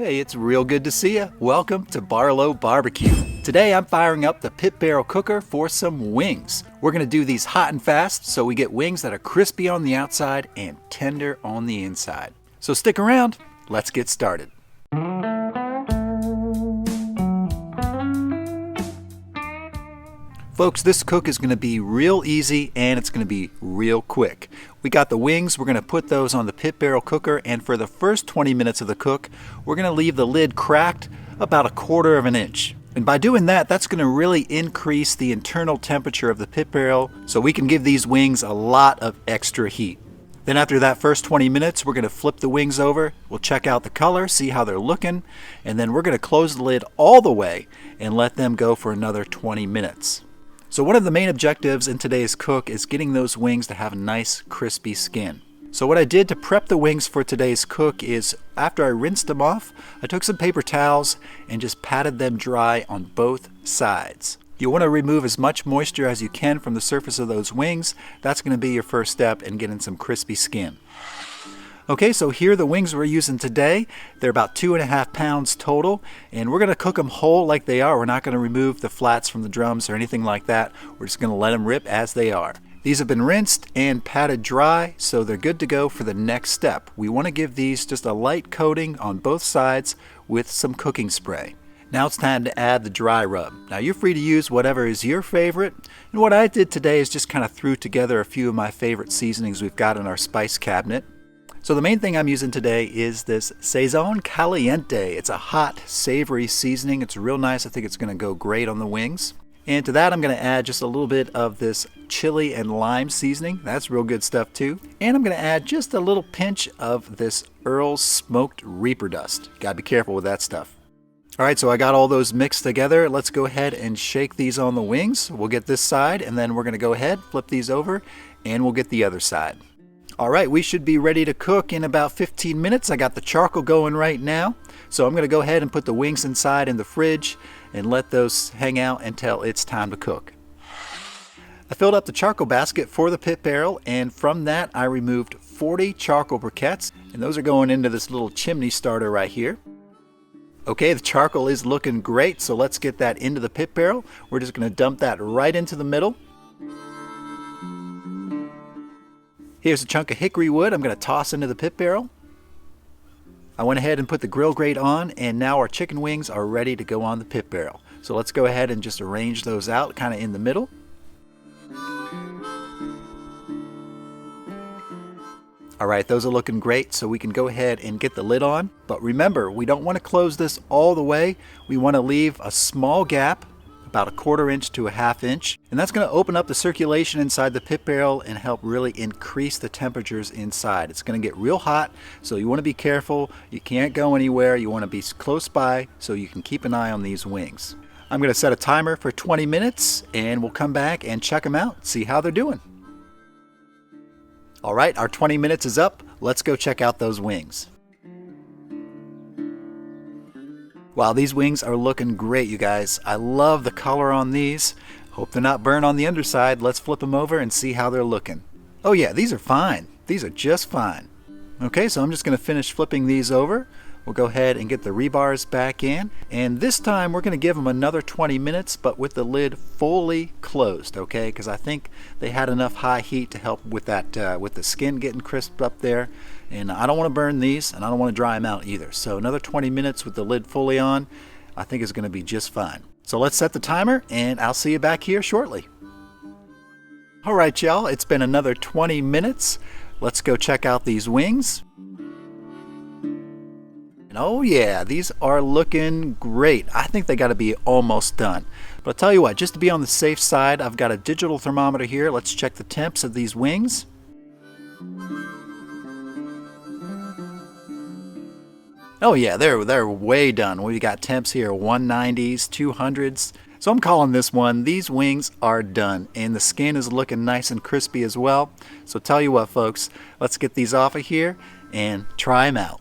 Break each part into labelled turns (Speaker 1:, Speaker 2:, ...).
Speaker 1: Hey, it's real good to see you. Welcome to Barlow BBQ. Today I'm firing up the pit barrel cooker for some wings. We're going to do these hot and fast so we get wings that are crispy on the outside and tender on the inside. So stick around, let's get started. Folks, this cook is going to be real easy and it's going to be real quick. We got the wings, we're going to put those on the pit barrel cooker, and for the first 20 minutes of the cook, we're going to leave the lid cracked about 1/4 of an inch. And by doing that, that's going to really increase the internal temperature of the pit barrel so we can give these wings a lot of extra heat. Then after that first 20 minutes, we're going to flip the wings over, we'll check out the color, see how they're looking, and then we're going to close the lid all the way and let them go for another 20 minutes. So one of the main objectives in today's cook is getting those wings to have a nice crispy skin. So what I did to prep the wings for today's cook is after I rinsed them off, I took some paper towels and just patted them dry on both sides. You want to remove as much moisture as you can from the surface of those wings. That's going to be your first step in getting some crispy skin. Okay, so here are the wings we're using today. They're about 2.5 pounds total, and we're going to cook them whole like they are. We're not going to remove the flats from the drums or anything like that. We're just going to let them rip as they are. These have been rinsed and patted dry, so they're good to go for the next step. We want to give these just a light coating on both sides with some cooking spray. Now it's time to add the dry rub. Now you're free to use whatever is your favorite, and what I did today is just kind of threw together a few of my favorite seasonings we've got in our spice cabinet. So the main thing I'm using today is this Sazon Caliente. It's a hot, savory seasoning. It's real nice. I think it's going to go great on the wings. And to that I'm going to add just a little bit of this chili and lime seasoning. That's real good stuff too. And I'm going to add just a little pinch of this Earl's Smoked Reaper Dust. Gotta be careful with that stuff. Alright, so I got all those mixed together. Let's go ahead and shake these on the wings. We'll get this side and then we're going to go ahead, flip these over, and we'll get the other side. Alright, we should be ready to cook in about 15 minutes. I got the charcoal going right now. So I'm going to go ahead and put the wings inside in the fridge and let those hang out until it's time to cook. I filled up the charcoal basket for the pit barrel, and from that I removed 40 charcoal briquettes, and those are going into this little chimney starter right here. Okay, the charcoal is looking great, so let's get that into the pit barrel. We're just going to dump that right into the middle. Here's a chunk of hickory wood I'm going to toss into the pit barrel. I went ahead and put the grill grate on, and now our chicken wings are ready to go on the pit barrel. So let's go ahead and just arrange those out kind of in the middle. Alright, those are looking great, so we can go ahead and get the lid on. But remember, we don't want to close this all the way. We want to leave a small gap, about 1/4 inch to 1/2 inch, and that's going to open up the circulation inside the pit barrel and help really increase the temperatures inside. It's going to get real hot, so you want to be careful. You can't go anywhere. You want to be close by so you can keep an eye on these wings. I'm going to set a timer for 20 minutes and we'll come back and check them out, see how they're doing. Alright, our 20 minutes is up. Let's go check out those wings. Wow, these wings are looking great, you guys. I love the color on these. Hope they're not burned on the underside. Let's flip them over and see how they're looking. Oh yeah, these are fine. These are just fine. Okay, so I'm just going to finish flipping these over. We'll go ahead and get the rebars back in. And this time we're going to give them another 20 minutes, but with the lid fully closed, okay? Because I think they had enough high heat to help with that, with the skin getting crisped up there. And I don't want to burn these, and I don't want to dry them out either. So another 20 minutes with the lid fully on, I think is going to be just fine. So let's set the timer, and I'll see you back here shortly. Alright y'all, it's been another 20 minutes. Let's go check out these wings. And oh yeah, these are looking great. I think they got to be almost done. But I'll tell you what, just to be on the safe side, I've got a digital thermometer here. Let's check the temps of these wings. Oh yeah, they're way done. We got temps here, 190s, 200s. So I'm calling this one, these wings are done. And the skin is looking nice and crispy as well. So tell you what folks, let's get these off of here and try them out.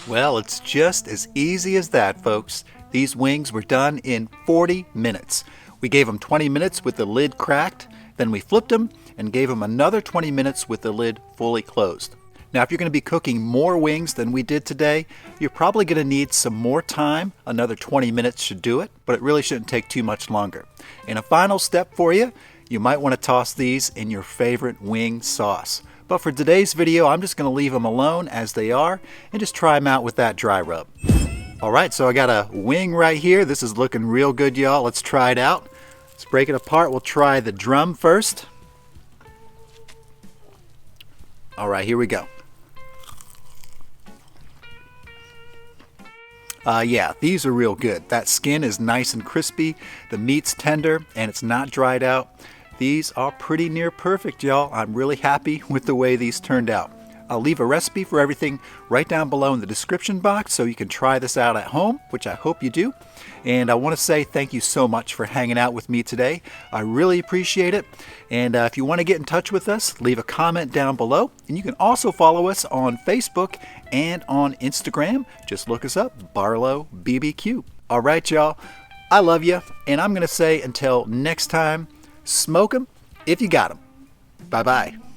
Speaker 1: Well, it's just as easy as that, folks. These wings were done in 40 minutes. We gave them 20 minutes with the lid cracked, then we flipped them and gave them another 20 minutes with the lid fully closed. Now, if you're going to be cooking more wings than we did today, you're probably going to need some more time. Another 20 minutes should do it, but it really shouldn't take too much longer. And a final step for you, you might want to toss these in your favorite wing sauce. But for today's video, I'm just going to leave them alone as they are and just try them out with that dry rub. Alright, so I got a wing right here. This is looking real good, y'all. Let's try it out. Let's break it apart. We'll try the drum first. Alright, here we go. Yeah, these are real good. That skin is nice and crispy, the meat's tender, and it's not dried out. These are pretty near perfect, y'all. I'm really happy with the way these turned out. I'll leave a recipe for everything right down below in the description box so you can try this out at home, which I hope you do. And I want to say thank you so much for hanging out with me today. I really appreciate it. And if you want to get in touch with us, leave a comment down below. And you can also follow us on Facebook and on Instagram. Just look us up, Barlow BBQ. All right, y'all. I love you. And I'm going to say until next time, smoke 'em if you got 'em. Bye-bye.